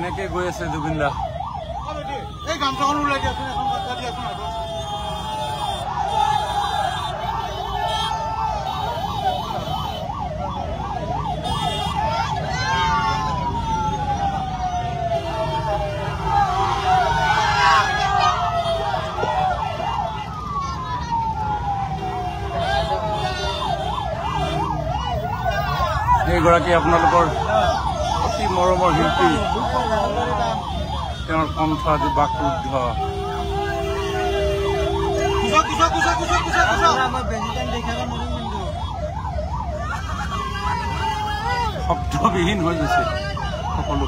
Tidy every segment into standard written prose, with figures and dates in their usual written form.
এনেকে গৈ আছে জুবিন দা। এই গামছাখন ওলাই দিয়াচোন, এখন গামছা দিয়াচোন। এইগৰাকী আপোনালোকৰ অতি মৰমৰ শিল্পী, তেওঁৰ কণ্ঠ আজি বাকৰুদ্ধ। শব্দবিহীন হৈ গৈছে সকলো।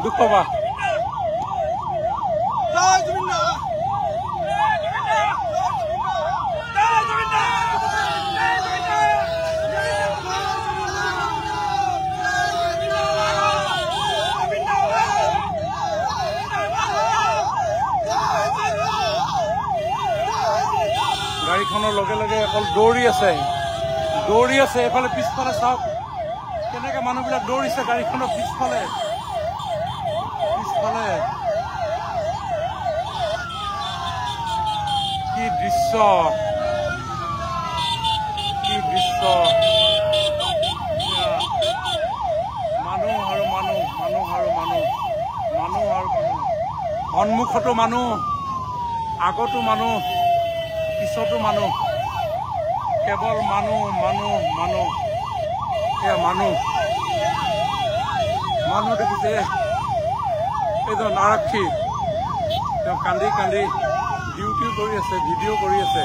দুখ পাবা। গাড়ীখনৰ লগে লগে অকল দৌৰি আছে, এইফালে পিছফালে চাওক কেনেকে মানুহবিলাক দৌৰিছে গাড়ীখনৰ পিছফালে। কি দৃশ্য, মানুহ আৰু মানুহ, সন্মুখতো মানুহ, আগতো মানুহ, পিছতো মানুহ, কেৱল মানুহ। এয়া মানুহ দেখিছে। এইজন আৰক্ষী, তেওঁ কান্দি কান্দি ডিউটিও কৰি আছে, ভিডিঅ' কৰি আছে।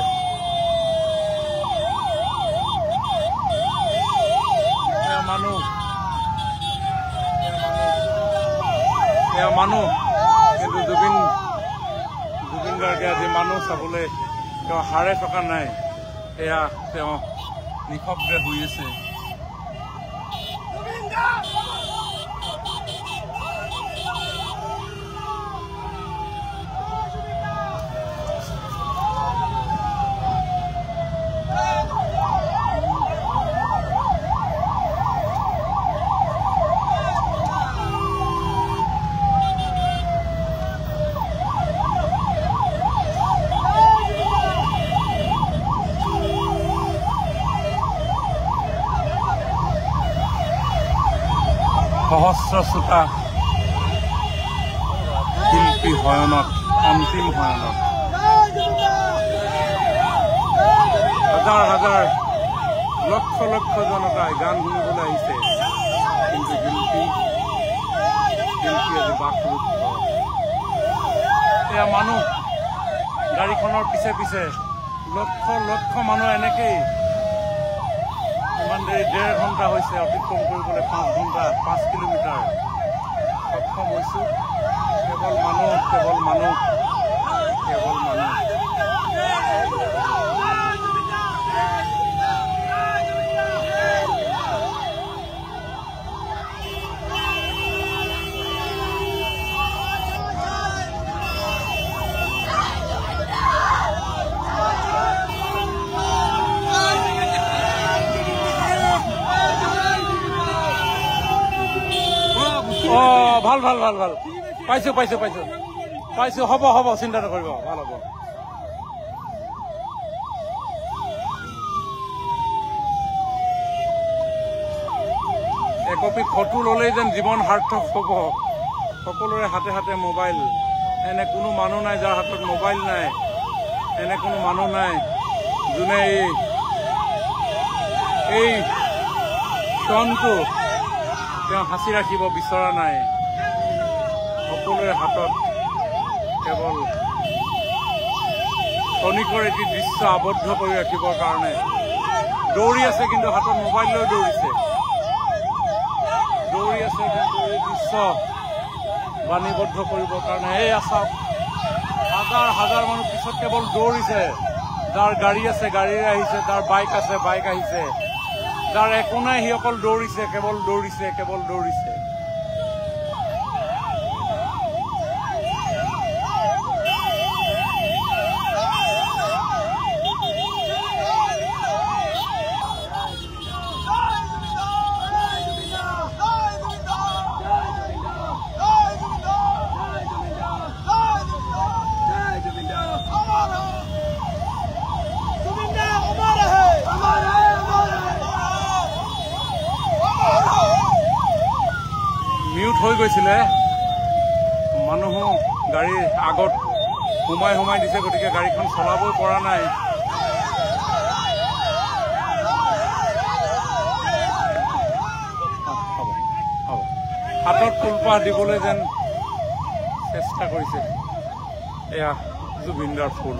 এয়া মানুহ, কিন্তু জুবিন গাৰ্গে আজি মানুহ চাবলৈ তেওঁ হাৰে থকা নাই। এয়া তেওঁ নিশব্দে শুই আছে। সহস্ৰ শ্ৰোতা শিল্পী শয়নত, অন্তিম শয়নত। হাজাৰ হাজাৰ লক্ষ লক্ষ জনতাই গান শুনিবলৈ আহিছে, কিন্তু শিল্পী আজি বাকৰুদ্ধ। এয়া মানুহ গাড়ীখনৰ পিছে পিছে লক্ষ লক্ষ মানুহ এনেকেই। ইমান দেৰি 1.5 ঘণ্টা হৈছে অতিক্ৰম কৰিবলৈ, 5 ঘণ্টা 5 কিলোমিটাৰ সক্ষম হৈছো। কেৱল মানুহ। ভাল পাইছো। হ'ব, চিন্তা নকৰিব, ভাল হ'ব। একপি ফটো ল'লেই যেন জীৱন সাৰ্থক হ'ব। সকলোৰে হাতে হাতে মোবাইল। এনে কোনো মানুহ নাই যাৰ হাতত মোবাইল নাই, এনে কোনো মানুহ নাই যোনে এই ক্ষণটো তেওঁ সাঁচি ৰাখিব বিচৰা নাই। সকলোৰে হাতত কেৱল ক্ষণিকৰ এটি দৃশ্য আবদ্ধ কৰি ৰাখিবৰ কাৰণে দৌৰি আছে, কিন্তু হাতত মোবাইল লৈ দৌৰিছে। দৌৰি আছে, কিন্তু এই দৃশ্য বাণীবদ্ধ কৰিবৰ কাৰণে এয়া চাওক, হাজাৰ হাজাৰ মানুহ পিছত কেৱল দৌৰিছে। যাৰ গাড়ী আছে গাড়ীৰে আহিছে, যাৰ বাইক আছে বাইক আহিছে, যাৰ একো নাই সি অকল দৌৰিছে, কেৱল দৌৰিছে, কেৱল দৌৰিছে। মিউট হৈ গৈছিলে, মানুহো গাড়ীৰ আগত সোমাই দিছে, গতিকে গাড়ীখন চলাবই পৰা নাই। হাতত ফুলপাহ দিবলৈ যেন চেষ্টা কৰিছে, এয়া জুবিনদাৰ ফুল।